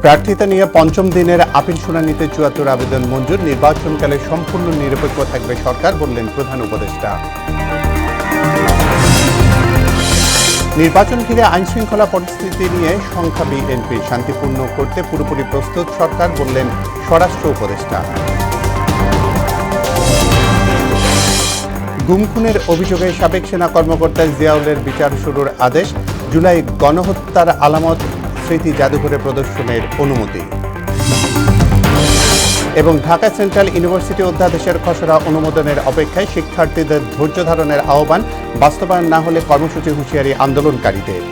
প্রার্থিতা নিয়ে পঞ্চম দিনের আপিল শুনানিতে ৭৪ আবেদন মঞ্জুর। নির্বাচনকালে সম্পূর্ণ নিরপেক্ষ থাকবে সরকার, বললেন প্রধান উপদেষ্টা। নির্বাচন ঘিরে আইনশৃঙ্খলা পরিস্থিতি নিয়ে শঙ্কা বিএনপি, শান্তিপূর্ণ করতে পুরোপুরি প্রস্তুত সরকার, বললেন স্বরাষ্ট্র উপদেষ্টা। গুম খুনের অভিযোগে সাবেক সেনা কর্মকর্তা জিয়াউলের বিচার শুরুর আদেশ। জুলাই গণহত্যার আলামত স্মৃতি জাদুঘরে প্রদর্শনের অনুমতি। এবং ঢাকা সেন্ট্রাল ইউনিভার্সিটি অধ্যাদেশের খসড়া অনুমোদনের অপেক্ষায়, শিক্ষার্থীদের ধৈর্য ধারণের আহ্বান। বাস্তবায়ন না হলে কর্মসূচি হুঁশিয়ারি আন্দোলনকারীদের।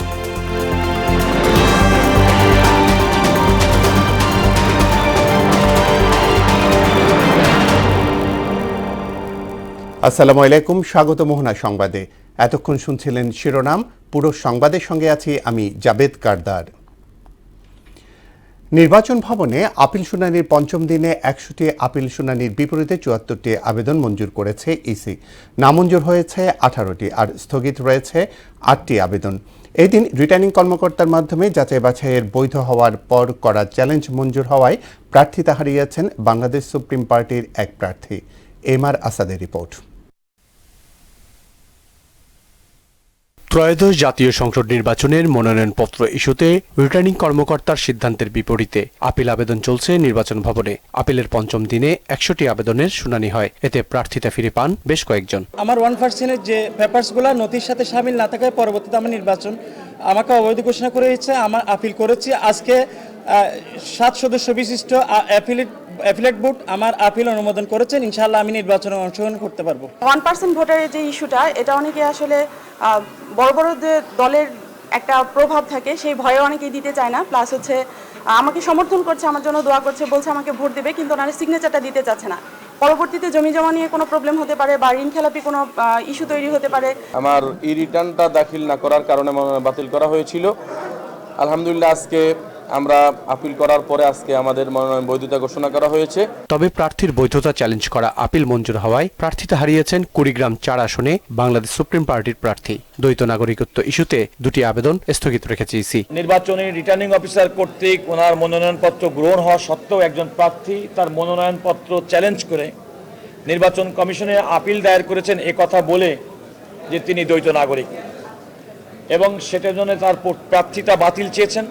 আসসালামু আলাইকুম, স্বাগত মোহনা সংবাদে। এতক্ষণ শুনছিলেন শিরোনাম, পুরো সংবাদের সঙ্গে আছি আমি জাবেদ কারদার। নির্বাচন ভবনে আপিল শুনানির পঞ্চম দিনে ১০০টি আপিল শুনানির বিপরীতে ৭৪টি আবেদন মঞ্জুর করেছে ইসি। নামঞ্জুর হয়েছে ১৮টি, আর স্থগিত রয়েছে ৮টি আবেদন। এই দিন রিটার্নিং কর্মকর্তার মাধ্যমে যাচাই বাছাইয়ের বৈধ হওয়ার পর করা চ্যালেঞ্জ মঞ্জুর হওয়ায় প্রার্থিতা হারিয়েছেন বাংলাদেশ সুপ্রিম পার্টির এক প্রার্থী। এমআর আসাদের রিপোর্ট। ত্রয়োদশ জাতীয় সংসদ নির্বাচনের মনোনয়নপত্র ইস্যুতে রিটার্নিং কর্মকর্তার সিদ্ধান্তের বিপরীতে আপিল আবেদন চলছে নির্বাচন ভবনে। আপিলের পঞ্চম দিনে ১০০টি আবেদনের শুনানি হয়। এতে প্রার্থিতা ফিরে পান বেশ কয়েকজন। আমার 1%-এর যে পেপারসগুলো নথির সাথে শামিল না থাকায় পরবর্তীতে আমার নির্বাচন আমাকে অবৈধ ঘোষণা করে হয়েছে। আমার আপিল করেছি। আজকে 7 সদস্য বিশিষ্ট অ্যাপিলেট বোর্ড আমার আপিল অনুমোদন করেছেন। ইনশাআল্লাহ আমি নির্বাচনে অংশগ্রহণ করতে পারবো। 1% ভোটারের যে ইস্যুটা, এটা অনেকে আসলে বড় বড় যে দলের একটা প্রভাব থাকে, সেই ভয়ে অনেকেই দিতে চায় না। প্লাস হচ্ছে আমাকে সমর্থন করছে, আমার জন্য দোয়া করছে, বলছে আমাকে ভোট দেবে, কিন্তু ওনারা সিগনেচারটা দিতে চাচ্ছে না। পরবর্তীতে জমি জমা নিয়ে কোনো প্রবলেম হতে পারে বা ঋণ খেলাপি কোনো ইস্যু তৈরি হতে পারে। আমার রিটার্নটা দাখিল না করার কারণে বাতিল করা হয়েছিল। আলহামদুলিল্লাহ আজকে আমরা আপিল করার পরে আজকে আমাদের মনোনয়ন বৈধতা ঘোষণা করা হয়েছে। তবে প্রার্থীর বৈধতা চ্যালেঞ্জ করা আপিল মঞ্জুর হওয়ায় প্রার্থিতা হারিয়েছেন কুড়িগ্রাম ৪ আসনে বাংলাদেশ সুপ্রিম পার্টির প্রার্থী। দ্বৈত নাগরিকত্ব ইস্যুতে 2টি আবেদন স্থগিত রেখেছে ইসি। নির্বাচনী রিটার্নিং অফিসার কর্তৃক ওনার মনোনয়নপত্র গ্রহণ হওয়া সত্ত্বেও একজন প্রার্থী তার মনোনয়নপত্র চ্যালেঞ্জ করে নির্বাচন কমিশনে আপিল দায়ের করেছেন, কথা বলে যে তিনি দ্বৈত নাগরিক, এবং সেটার জন্য তার প্রার্থিতা বাতিল চেয়েছেন।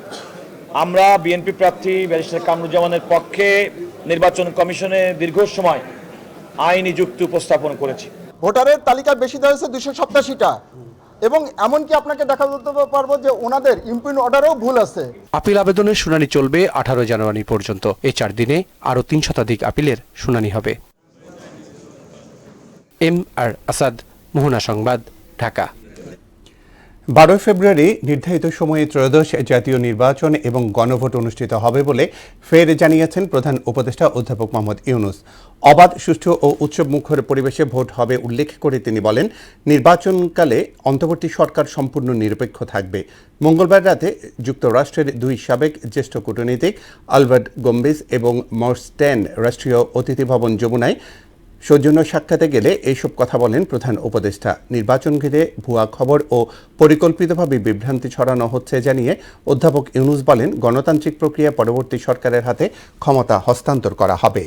আমরা বিএনপি প্রার্থী ব্যারিস্টার কামরুজ্জামানের পক্ষে নির্বাচন কমিশনে দীর্ঘ সময় আইনি যুক্তি উপস্থাপন করেছি। ভোটারের তালিকা বেশি দেওয়া হয়েছে 287টা, এবং এমনকি আপনাকে দেখা বলতে পারবো যে ওনাদের ইমপিন অর্ডারও ভুল আছে। আপিল আবেদনের শুনানি চলবে 18 জানুয়ারি পর্যন্ত। এই 4 দিনে আরও 3 শতাধিক আপিলের শুনানি হবে। এমআর আসাদ, মোহনা সংবাদ, ঢাকা। 12 ফেব্রুয়ারি নির্ধারিত সময়ে ত্রয়োদশ জাতীয় নির্বাচন এবং গণভোট অনুষ্ঠিত হবে বলে ফের জানিয়েছেন প্রধান উপদেষ্টা অধ্যাপক মোহাম্মদ ইউনূস। অবাধ, সুষ্ঠু ও উৎসবমুখর পরিবেশে ভোট হবে উল্লেখ করে তিনি বলেন, নির্বাচনকালে অন্তর্বর্তী সরকার সম্পূর্ণ নিরপেক্ষ থাকবে। মঙ্গলবার রাতে যুক্তরাষ্ট্রের 2 সাবেক জ্যেষ্ঠ কূটনীতিক আলবার্ট গম্বিস এবং মর্স্ট্যান রাষ্ট্রীয় অতিথি ভবন যমুনায় সৌজন্য সাক্ষাতে গেলে এইসব কথা বলেন প্রধান উপদেষ্টা। নির্বাচন ঘিরে ভুয়া খবর ও পরিকল্পিতভাবে বিভ্রান্তি ছড়ানো হচ্ছে জানিয়ে অধ্যাপক ইউনূস বলেন, গণতান্ত্রিক প্রক্রিয়া পরবর্তী সরকারের হাতে ক্ষমতা হস্তান্তর করা হবে।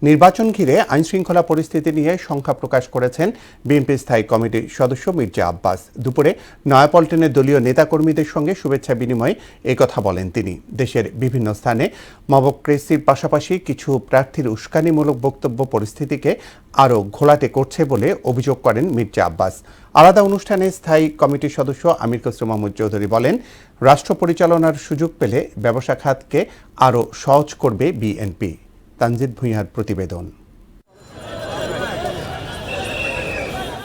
নির্বাচন ঘিরে আইনশৃঙ্খলা পরিস্থিতি নিয়ে শঙ্কা প্রকাশ করেছেন বিএনপির স্থায়ী কমিটির সদস্য মির্জা আব্বাস। দুপুরে নয়াপল্টনের দলীয় নেতাকর্মীদের সঙ্গে শুভেচ্ছা বিনিময়ে একথা বলেন তিনি। দেশের বিভিন্ন স্থানে মবক্রেসির পাশাপাশি কিছু প্রার্থীর উস্কানিমূলক বক্তব্য পরিস্থিতিকে আরও ঘোলাটে করছে বলে অভিযোগ করেন মির্জা আব্বাস। আলাদা অনুষ্ঠানে স্থায়ী কমিটির সদস্য আমির খসরু মাহমুদ চৌধুরী বলেন, রাষ্ট্র পরিচালনার সুযোগ পেলে ব্যবসা খাতকে আরও সহজ করবে বিএনপি। তানজিদ ভুঁইয়ার প্রতিবেদন।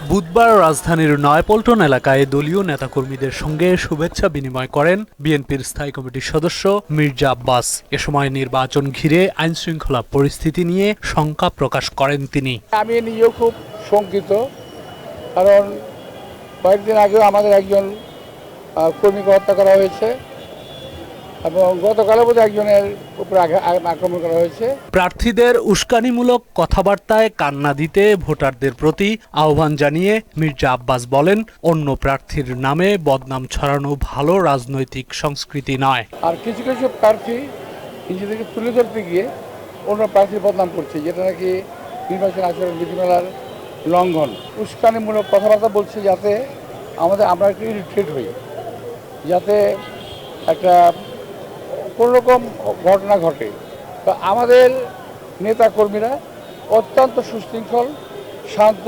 বুধবার রাজধানীর নয়াপল্টন এলাকায় দলীয় নেতাকর্মীদের সঙ্গে শুভেচ্ছা বিনিময় করেন বিএনপির স্থায়ী কমিটির সদস্য মির্জা আব্বাস। এ সময় নির্বাচন ঘিরে আইনশৃঙ্খলা পরিস্থিতি নিয়ে শঙ্কা প্রকাশ করেন তিনি। আমি নিজেও খুব শঙ্কিত, কারণ কয়েকদিন আগেও আমাদের একজন কর্মীকে হত্যা করা হয়েছে। এবং গতকালও বোধহয় একজনের উপরে আক্রমণ করা হয়েছে। প্রার্থীদের উস্কানিমূলক কথাবার্তায় কান্না দিতে ভোটারদের প্রতি আহ্বান জানিয়ে মির্জা আব্বাস বলেন, অন্য প্রার্থীর নামে বদনাম ছড়ানো ভালো রাজনৈতিক সংস্কৃতি নয়। আর কিছু কিছু প্রার্থী নিজেদেরকে তুলে ধরতে গিয়ে অন্য প্রার্থীর বদনাম করছে, যেটা নাকি নির্বাচন আচরণ বিধিমালার লঙ্ঘন। উস্কানিমূলক কথাবার্তা বলছে যাতে আমরা একটু ইরিটেট হই, যাতে একটা কোনোরকম ঘটনা ঘটে। তো আমাদের নেতা কর্মীরা অত্যন্ত সুশৃঙ্খল, শান্ত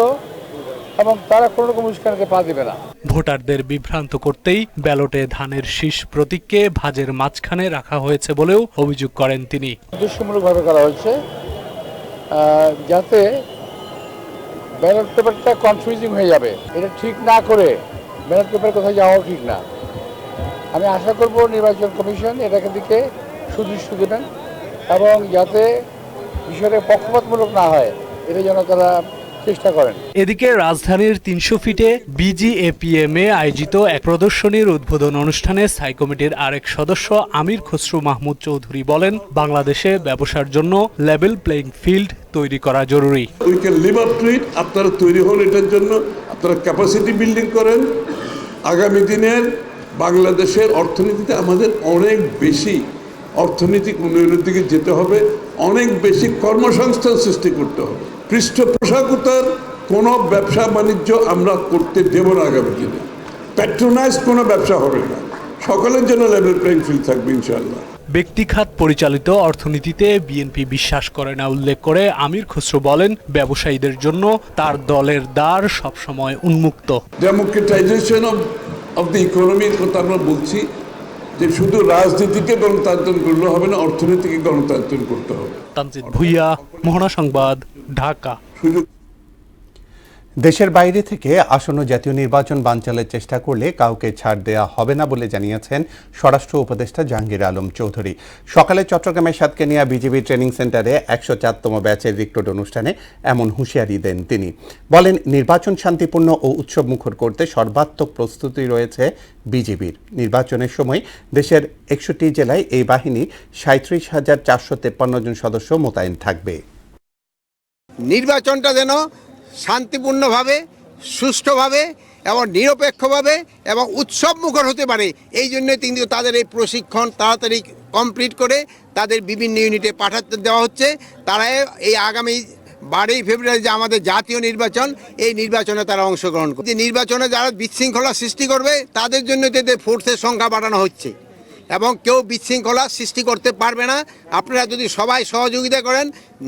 এবং তারা কোনো রকম উস্কানিতে পা দেবে না। ভোটারদের বিভ্রান্ত করতেই ব্যালটে ধানের শীষ প্রতীককে ভাজের মাঝখানে রাখা হয়েছে বলেও অভিযোগ করেন তিনি। উদ্দেশ্যমূলকভাবে করা হয়েছে যাতে ব্যালট পেপারটা কনফিউজিং হয়ে যাবে। এটা ঠিক না করে ব্যালট পেপার কোথায় যাওয়াও ঠিক না। আমি আশা করব নির্বাচন কমিশন এটাকে দিকে সুদৃষ্টি দেবেন এবং যাতে বিষয়টা পক্ষপাতমূলক না হয় এটা যেন তারা চেষ্টা করেন। এদিকে রাজধানীর ৩০০ ফিটে বিজিএপিএমে আয়োজিত এক প্রদর্শনীর উদ্বোধন অনুষ্ঠানে স্থায়ী কমিটির আরেক সদস্য আমির খসরু মাহমুদ চৌধুরী বলেন, বাংলাদেশে ব্যবসার জন্য লেভেল প্লেইং ফিল্ড তৈরি করা জরুরি। We can live up to it. আপনারা তৈরি হন এটার জন্য, আপনারা ক্যাপাসিটি বিল্ডিং করেন। আগামী দিনের বাংলাদেশের অর্থনীতিতে আমাদের অনেক বেশি অর্থনৈতিক উন্নয়নের দিকে যেতে হবে, অনেক বেশি কর্মসংস্থান সৃষ্টি করতে হবে। পৃষ্ঠপোষকতার কোনো ব্যবসা বাণিজ্য আমরা করতে দেব না আগামী দিনে। প্যাট্রোনাইজ কোনো ব্যবসা হবে না, সকলের জন্য লেভেল প্লেইং ফিল্ড থাকবে ইনশাআল্লাহ। ব্যক্তিখাত পরিচালিত অর্থনীতিতে বিএনপি বিশ্বাস করে না উল্লেখ করে আমির খসরু বলেন, ব্যবসায়ীদের জন্য তার দলের দ্বার সবসময় উন্মুক্ত। ডেমোক্রেটাইজেশন অফ দ্য ইকোনমির কথা আমরা বলছি, যে শুধু রাজনীতিকে গণতান্ত্রিক করলে হবে না, অর্থনীতিকে গণতান্ত্রিক করতে হবে। তানজিদ ভুইয়া, মোহনা সংবাদ, ঢাকা। দেশের বাইরে থেকে আসন্ন জাতীয় নির্বাচন বানচালের চেষ্টা করলে কাউকে ছাড় দেওয়া হবে না বলে জানিয়েছেন স্বরাষ্ট্র উপদেষ্টা জাহাঙ্গীর আলম চৌধুরী। সকালে চট্টগ্রামের সাতকানিয়া বিজিবি ট্রেনিং সেন্টারে ১০৪তম ব্যাচের রিক্রুট অনুষ্ঠানে এমন হুঁশিয়ারি দেন তিনি। বলেন, নির্বাচন শান্তিপূর্ণ ও উৎসব মুখর করতে সর্বাত্মক প্রস্তুতি রয়েছে বিজিবির। নির্বাচনের সময় দেশের ৬১ জেলায় এই বাহিনী ৩৭,৪৫৩ জন সদস্য মোতায়েন থাকবে। নির্বাচনটা যেন শান্তিপূর্ণভাবে, সুষ্ঠুভাবে এবং নিরপেক্ষভাবে এবং উৎসব মুখর হতে পারে, এই জন্য কিন্তু তাদের এই প্রশিক্ষণ তাড়াতাড়ি কমপ্লিট করে তাদের বিভিন্ন ইউনিটে পাঠাতে দেওয়া হচ্ছে। তারা এই আগামী 12 ফেব্রুয়ারি যে আমাদের জাতীয় নির্বাচন, এই নির্বাচনে তারা অংশগ্রহণ করবে। নির্বাচনে যারা বিশৃঙ্খলা সৃষ্টি করবে তাদের জন্য তাদের ফোর্সের সংখ্যা বাড়ানো হচ্ছে এবং কেউ বিশৃঙ্খলা সৃষ্টি করতে পারবে না। আপনারা যদি সবাই সহযোগিতা করেন,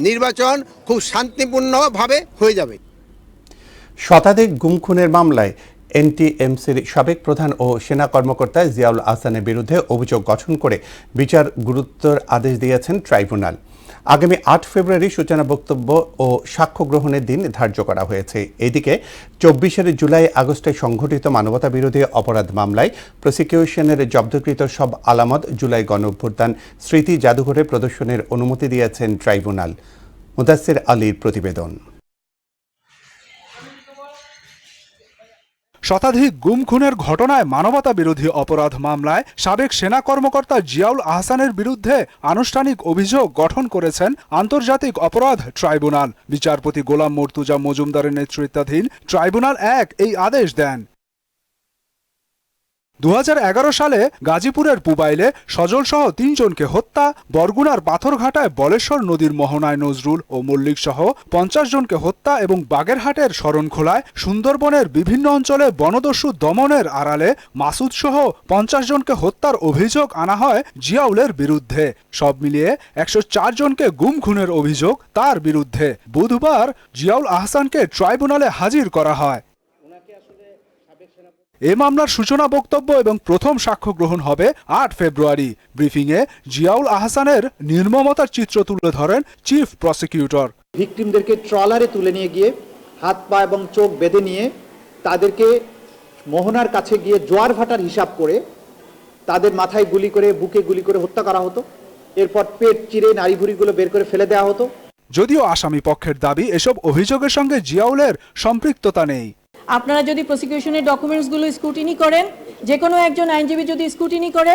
নির্বাচন খুব শান্তিপূর্ণভাবে হয়ে যাবে। শতাধিক গুম খুনের মামলায় এনটিএমসির সাবেক প্রধান ও সেনা কর্মকর্তা জিয়াউল আহসানের বিরুদ্ধে অভিযোগ গঠন করে বিচার গুরুত্বর আদেশ দিয়েছেন ট্রাইব্যুনাল। আগামী ৮ ফেব্রুয়ারি সূচনা বক্তব্য ও সাক্ষ্য গ্রহণের দিন ধার্য করা হয়েছে। এদিকে ২৪ জুলাই আগস্টে সংঘটিত মানবতা বিরোধী অপরাধ মামলায় প্রসিকিউশনের জব্দকৃত সব আলামত জুলাই গণঅভ্যুত্থান স্মৃতি জাদুঘরে প্রদর্শনের অনুমতি দিয়েছেন ট্রাইব্যুনাল। মুদাসসির আলীর প্রতিবেদন। শতাধিক গুম খুনের ঘটনায় মানবতা বিরোধী অপরাধ মামলায় সাবেক সেনা কর্মকর্তা জিয়াউল আহসানের বিরুদ্ধে আনুষ্ঠানিক অভিযোগ গঠন করেছেন আন্তর্জাতিক অপরাধ ট্রাইব্যুনাল। বিচারপতি গোলাম মর্তুজা মজুমদারের নেতৃত্বাধীন ট্রাইব্যুনাল ১ এই আদেশ দেন। ২০১১ সালে গাজীপুরের পুবাইলে সজল সহ ৩ জনকে হত্যা, বরগুনার পাথরঘাটায় বলেশ্বর নদীর মোহনায় নজরুল ও মল্লিক সহ ৫০ জনকে হত্যা এবং বাগেরহাটের শরণখোলায় সুন্দরবনের বিভিন্ন অঞ্চলে বনদস্যু দমনের আড়ালে মাসুদ সহ ৫০ জনকে হত্যার অভিযোগ আনা হয় জিয়াউলের বিরুদ্ধে। সব মিলিয়ে ১০৪ জনকে গুম খুনের অভিযোগ তার বিরুদ্ধে। বুধবার জিয়াউল আহসানকে ট্রাইব্যুনালে হাজির করা হয়। এ মামলার সূচনা বক্তব্য এবং প্রথম সাক্ষ্য গ্রহণ হবে ৮ ফেব্রুয়ারি। ব্রিফিংয়ে জিয়াউল আহসানের নির্মমতার চিত্র তুলে ধরেন চিফ প্রসিকিউটর। ভিকটিমদেরকে ট্রলারে তুলে নিয়ে গিয়ে হাত পা এবং চোখ বেঁধে নিয়ে তাদেরকে মোহনার কাছে গিয়ে জোয়ার ভাটার হিসাব করে তাদের মাথায় গুলি করে, বুকে গুলি করে হত্যা করা হতো। এরপর পেট চিরে নাড়িভুড়িগুলো বের করে ফেলে দেওয়া হতো। যদিও আসামি পক্ষের দাবি এসব অভিযোগের সঙ্গে জিয়াউলের সম্পৃক্ততা নেই। আপনারা যদি প্রসিকিউশনের ডকুমেন্টসগুলো স্ক্রুটিনি করেন, যে কোনো একজন আইনজীবী যদি স্ক্রুটিনি করে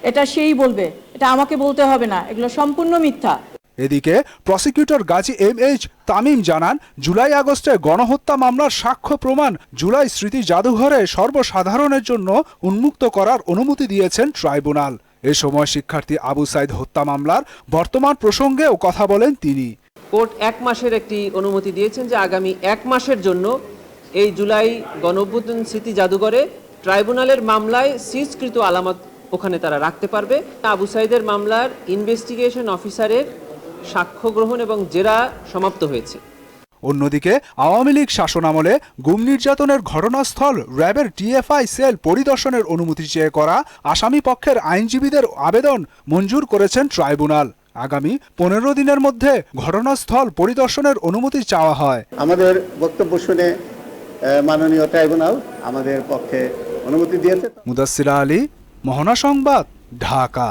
এটা সেই বলবে, এটা আমাকে বলতে হবে না, এগুলো সম্পূর্ণ মিথ্যা। এদিকে প্রসিকিউটর গাজী এম.এইচ. তামিম জানান, জুলাই আগস্টে গণহত্যা মামলার সাক্ষ্য প্রমাণ জুলাই স্মৃতি জাদুঘরে সর্বসাধারণের জন্য উন্মুক্ত করার অনুমতি দিয়েছেন ট্রাইব্যুনাল। এ সময় শিক্ষার্থী আবু সাইদ হত্যা মামলার বর্তমান প্রসঙ্গেও কথা বলেন তিনি। কোর্ট 1 মাসের একটি অনুমতি দিয়েছেন যে আগামী 1 মাসের জন্য এই জুলাই গণঅভ্যুত্থান স্মৃতি জাদুঘরে ট্রাইব্যুনালের মামলায় সিজকৃত আলামত ওখানে তারা রাখতে পারবে। আবু সাইদের মামলার ইনভেস্টিগেশন অফিসারের সাক্ষ্য গ্রহণ এবং জেরা সমাপ্ত হয়েছে। অন্যদিকে আওয়ামী লীগ শাসনামলে গুম নির্যাতনের ঘটনাস্থল র্যাবের টিএফআই সেল পরিদর্শনের অনুমতি চেয়ে করা আসামি পক্ষের আইনজীবীদের আবেদন মঞ্জুর করেছেন ট্রাইব্যুনাল। আগামী 15 দিনের মধ্যে ঘটনাস্থল পরিদর্শনের অনুমতি চাওয়া হয়। আমাদের বক্তব্য শুনে মাননীয় ট্রাইব্যুনাল আমাদের পক্ষে অনুমতি দিয়েছে। মুদাসসির আলী, মোহনা সংবাদ, ঢাকা।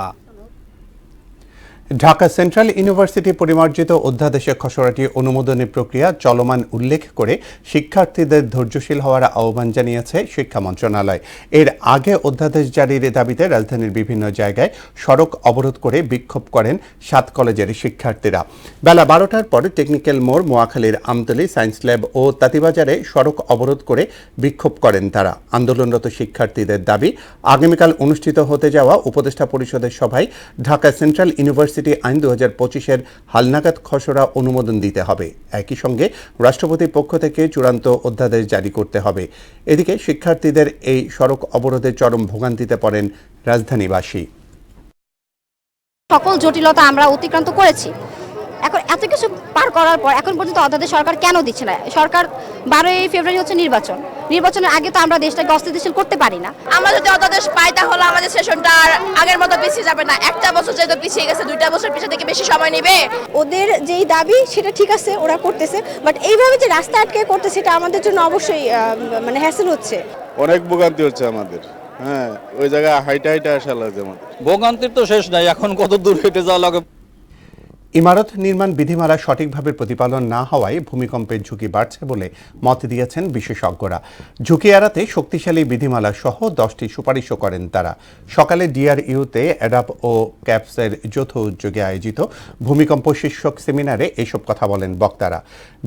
ঢাকা সেন্ট্রাল ইউনিভার্সিটি পরিমার্জিত অধ্যাদেশের খসড়াটি অনুমোদনের প্রক্রিয়া চলমান উল্লেখ করে শিক্ষার্থীদের ধৈর্যশীল হওয়ার আহ্বান জানিয়েছে শিক্ষা মন্ত্রণালয়। এর আগে অধ্যাদেশ জারির দাবিতে রাজধানীর বিভিন্ন জায়গায় সড়ক অবরোধ করে বিক্ষোভ করেন 7 কলেজের শিক্ষার্থীরা। বেলা 12টার পর টেকনিক্যাল মোড়, মোয়াখালীর আমতলী, সায়েন্স ল্যাব ও তাঁতিবাজারে সড়ক অবরোধ করে বিক্ষোভ করেন তারা। আন্দোলনরত শিক্ষার্থীদের দাবি, আগামীকাল অনুষ্ঠিত হতে যাওয়া উপদেষ্টা পরিষদের সভায় ঢাকা সেন্ট্রাল ইউনিভার্সিটি আইন 2025-এর হালনাগাদ খসড়া অনুমোদন দিতে হবে। একই সঙ্গে রাষ্ট্রপতির পক্ষ থেকে চূড়ান্ত অধ্যাদেশ জারি করতে হবে। এদিকে শিক্ষার্থীদের এই সড়ক অবরোধে চরম ভোগান্তিতে পড়েন রাজধানীবাসী। সকল জটিলতা আমরা অতিক্রান্ত করেছি। এখন এত কিছু পার করার পর এখন পর্যন্ত অধ্যাদেশ সরকার কেন দিচ্ছে না? সরকার 12ই ফেব্রুয়ারি হচ্ছে নির্বাচনের আগে তো আমরা দেশটাকে অস্থিতিশীল করতে পারি না। আমরা যদি অধ্যাদেশ পাই তাহলে আমাদের সেশনটা আর আগের মতো পিছিয়ে যাবে না। একটা বছর যেহেতু পিছিয়ে গেছে, 2টা বছর পিছিয়ে থেকে বেশি সময় নেবে। ওদের যেই দাবি সেটা ঠিক আছে, ওরা করতেছে, বাট এইভাবে যে রাস্তা আটকে করতেছে এটা আমাদের জন্য অবশ্যই মানে হ্যাসেল হচ্ছে। অনেক ভোগান্তি হচ্ছে আমাদের। হ্যাঁ, ওই জায়গায় হাইটা আসা লাগে আমাদের। ভোগান্তির তো শেষ নাই, এখন কত দূর হেঁটে যাওয়া লাগে। ইমারত নির্মাণ বিধিমালা সঠিকভাবে প্রতিপালন না হওয়ায় ভূমিকম্পের ঝুঁকি বাড়ছে বলে মত দিয়েছেন বিশেষজ্ঞরা। ঝুঁকি এড়াতে শক্তিশালী বিধিমালা সহ 10টি সুপারিশও করেন তারা। সকালে ডিআরইউতে অ্যাডাপ ও ক্যাপসের যৌথ উদ্যোগে আয়োজিত ভূমিকম্প শীর্ষক সেমিনারে এসব কথা বলেন বক্তারা।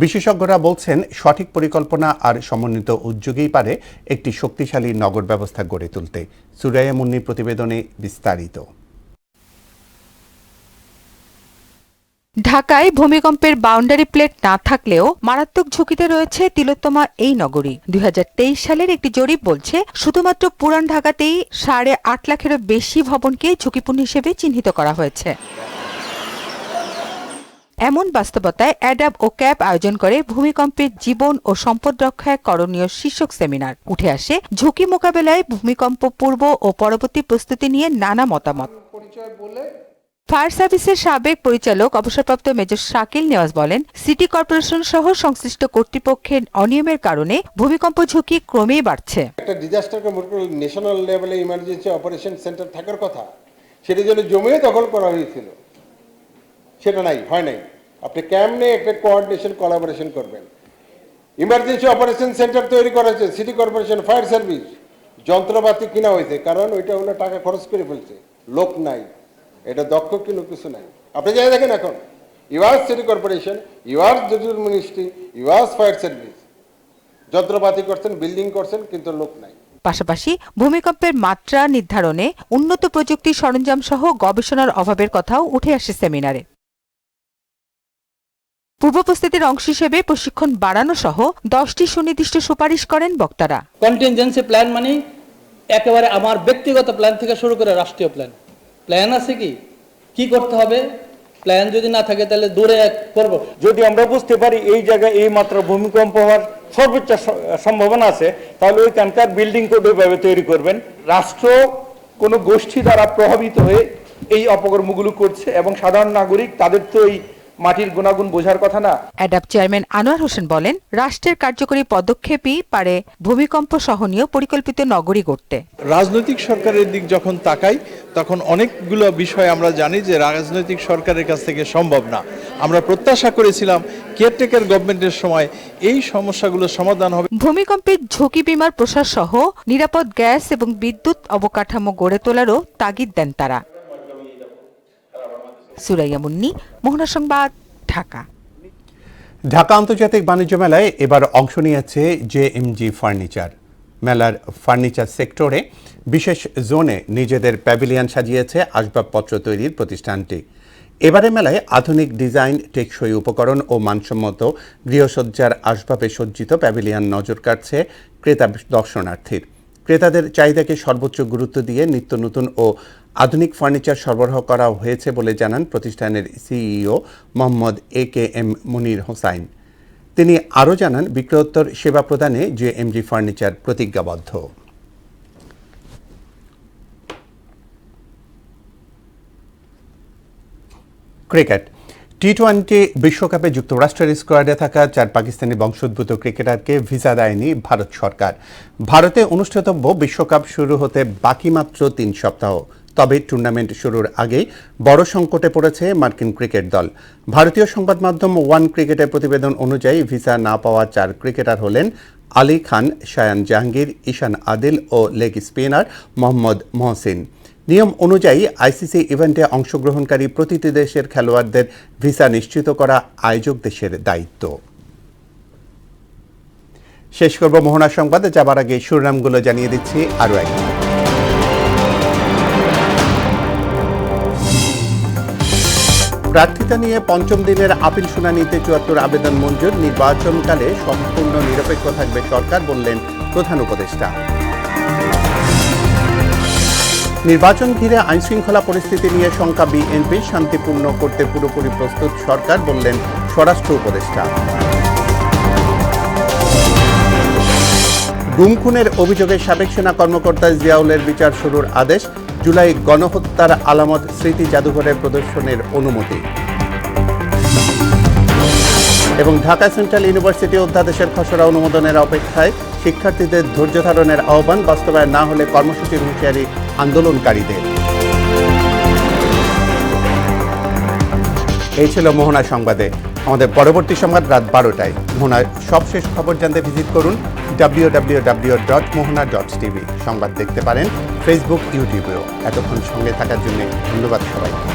বিশেষজ্ঞরা বলছেন, সঠিক পরিকল্পনা আর সমন্বিত উদ্যোগেই পারে একটি শক্তিশালী নগর ব্যবস্থা গড়ে তুলতে। সুরাইয়া মুন্নির প্রতিবেদনে বিস্তারিত। ঢাকায় ভূমিকম্পের বাউন্ডারি প্লেট না থাকলেও মারাত্মক ঝুঁকিতে রয়েছে তিলোত্তমা এই নগরী। 2023 সালের একটি জরিপ বলছে, শুধুমাত্র পুরান ঢাকাতেই 8.5 লাখেরও বেশি ভবনকে ঝুঁকিপূর্ণ হিসেবে চিহ্নিত করা হয়েছে। এমন বাস্তবতায় অ্যাডাপ ও ক্যাপ আয়োজন করে ভূমিকম্পের জীবন ও সম্পদ রক্ষায় করণীয় শীর্ষক সেমিনার। উঠে আসে ঝুঁকি মোকাবেলায় ভূমিকম্প পূর্ব ও পরবর্তী প্রস্তুতি নিয়ে নানা মতামত। ফায়ার সার্ভিসের সাবেক পরিচালক অবসরপ্রাপ্ত মেজর শাকিল নেওয়াজ বলেন, সিটি কর্পোরেশন সহ সংশ্লিষ্ট কর্তৃপক্ষের অনিয়মের কারণে ভূমিকম্প ঝুঁকি ক্রমেই বাড়ছে। একটা ডিজাস্টার কন্ট্রোল ন্যাশনাল লেভেলে ইমার্জেন্সি অপারেশন সেন্টার থাকার কথা, সেটার জন্য জমিও দখল করা হয়েছিল, সেটা হয় নাই। আপনি কেমনে একটা কোঅর্ডিনেশন কোলাবোরেশন করবেন? ইমার্জেন্সি অপারেশন সেন্টার তৈরি করা হয়েছে, সিটি কর্পোরেশন, ফায়ার সার্ভিস, যন্ত্রপাতি কিনা হয়েছে, কারণ ওইটা হলো টাকা খরচ করে ফেলছে, লোক নাই, এটা দক্ষ কিন্তু কিছু নাই। আপনি যাই দেখেন এখন US city corporation, US digital ministry, US fire service যন্ত্রপাতি করছেন, বিল্ডিং করছেন, কিন্তু লোক নাই। পাশাপাশি ভূমিকম্পের মাত্রা নির্ধারণে উন্নত প্রযুক্তির সরঞ্জাম সহ গবেষণার অভাবের কথাও উঠে আসে সেমিনারে। পূর্ব প্রস্তুতির অংশ হিসেবে প্রশিক্ষণ বাড়ানো সহ 10টি সুনির্দিষ্ট সুপারিশ করেন বক্তারা। কন্টিনজেন্সি প্ল্যান মানে একেবারে আমার ব্যক্তিগত প্ল্যান থেকে শুরু করে রাষ্ট্রীয় প্ল্যান আছে কি করতে হবে, প্ল্যান যদি না থাকে তাহলে দূরে করব। যদি আমরা বুঝতে পারি এই জায়গায় এই মাত্রা ভূমিকম্প হওয়ার সর্বোচ্চ সম্ভাবনা আছে, তাহলে ওইখানকার বিল্ডিং কোড ওইভাবে তৈরি করবেন। রাষ্ট্র কোনো গোষ্ঠী দ্বারা প্রভাবিত হয়ে এই অপকর্মগুলো করছে এবং সাধারণ নাগরিক তাদের তো এই মাটির গুণাগুণ বোঝার কথা না? অ্যাডাপ চেয়ারম্যান আনোয়ার হোসেন বলেন, রাষ্ট্রের কার্যকরী পদক্ষেপই পারে ভূমিকম্প সহনীয় পরিকল্পিত নগরী গড়তে। রাজনৈতিক সরকারের দিক যখন তাকাই তখন অনেকগুলো বিষয় আমরা জানি যে রাজনৈতিক সরকারের কাছ থেকে সম্ভব না। আমরা প্রত্যাশা করেছিলাম কেয়ারটেকার গভর্নমেন্টের সময় এই সমস্যাগুলো সমাধান হবে। ভূমিকম্পের ঝুঁকি বিমার প্রসার সহ নিরাপদ গ্যাস এবং বিদ্যুৎ অবকাঠামো গড়ে তোলারও তাগিদ দেন তারা। সুরাইয়া মুন্নি, মোহনা সংবাদ, ঢাকা। ঢাকা আন্তর্জাতিক বাণিজ্য মেলায় এবার অংশ নিয়েছে জেএমজি ফার্নিচার। মেলার ফার্নিচার সেক্টরে বিশেষ জোনে নিজেদের প্যাভিলিয়ন সাজিয়েছে আসবাবপত্র তৈরির প্রতিষ্ঠানটি। এবারে মেলায় আধুনিক ডিজাইন, টেকসই উপকরণ ও মানসম্মত গৃহসজ্জার আসবাবে সজ্জিত প্যাভিলিয়ন নজর কাটছে ক্রেতা দর্শনার্থীর। ক্রেতাদের চাহিদাকে সর্বোচ্চ গুরুত্ব দিয়ে নিত্য নতুন ও আধুনিক ফার্নিচার সরবরাহ করা হয়েছে বলে জানান প্রতিষ্ঠানের সিইও মোহাম্মদ AKM মুনির হোসাইন। তিনি আরও জানান, বিক্রয়োত্তর সেবা প্রদানে জেএমজি ফার্নিচার প্রতিজ্ঞাবদ্ধ। ক্রিকেট টি-20 বিশ্বকাপে যুক্তরাষ্ট্রের স্কোয়াডে থাকা 4 পাকিস্তানি বংশোদ্ভূত ক্রিকেটারকে ভিসা দেয়নি ভারত সরকার। ভারতে অনুষ্ঠিতব্য বিশ্বকাপ শুরু হতে বাকি মাত্র 3 সপ্তাহ। তবে টুর্নামেন্ট শুরুর আগেই বড় সংকটে পড়েছে মার্কিন ক্রিকেট দল। ভারতীয় সংবাদ মাধ্যম ওয়ান ক্রিকেটের প্রতিবেদন অনুযায়ী ভিসা না পাওয়া 4 ক্রিকেটার হলেন আলী খান, শায়ান জাহাঙ্গীর, ঈশান আদিল ও লেগ স্পিনার মোহাম্মদ মহসিন। নিয়ম অনুযায়ী আইসিসি ইভেন্টে অংশগ্রহণকারী প্রতিটি দেশের খেলোয়াড়দের ভিসা নিশ্চিত করা আয়োজক দেশের দায়িত্ব। শেষ করব মোহনা সংবাদে যাবার আগে শিরোনামগুলো জানিয়ে দিচ্ছি আরও একবার। প্রার্থিতা নিয়ে 5ম দিনের আপিল শুনানিতে 74 আবেদন মঞ্জুর। নির্বাচনকালে সম্পূর্ণ নিরপেক্ষ থাকবে সরকার, বললেন প্রধান উপদেষ্টা। নির্বাচন ঘিরে আইনশৃঙ্খলা পরিস্থিতি নিয়ে শঙ্কা বিএনপি, শান্তিপূর্ণ করতে পুরোপুরি প্রস্তুত সরকার, বললেন স্বরাষ্ট্র উপদেষ্টা। গুম খুনের অভিযোগে সাবেক সেনা কর্মকর্তা জিয়াউলের বিচার শুরুর আদেশ। জুলাই গণহত্যার আলামত স্মৃতি জাদুঘরে প্রদর্শনের অনুমতি। এবং ঢাকা সেন্ট্রাল ইউনিভার্সিটি অধ্যাদেশের খসড়া অনুমোদনের অপেক্ষায়, শিক্ষার্থীদের ধৈর্য ধারণের আহ্বান, বাস্তবায়ন না হলে কর্মসূচির হুঁশিয়ারি আন্দোলনকারীদের। এই ছিল মোহনা সংবাদে। আমাদের পরবর্তী সংবাদ রাত 12টায়। মোহনার সবশেষ খবর জানতে ভিজিট করুন www.mohana.tv। সংবাদ দেখতে পারেন ফেসবুক, ইউটিউবেও। এতক্ষণ সঙ্গে থাকার জন্য ধন্যবাদ সবাইকে।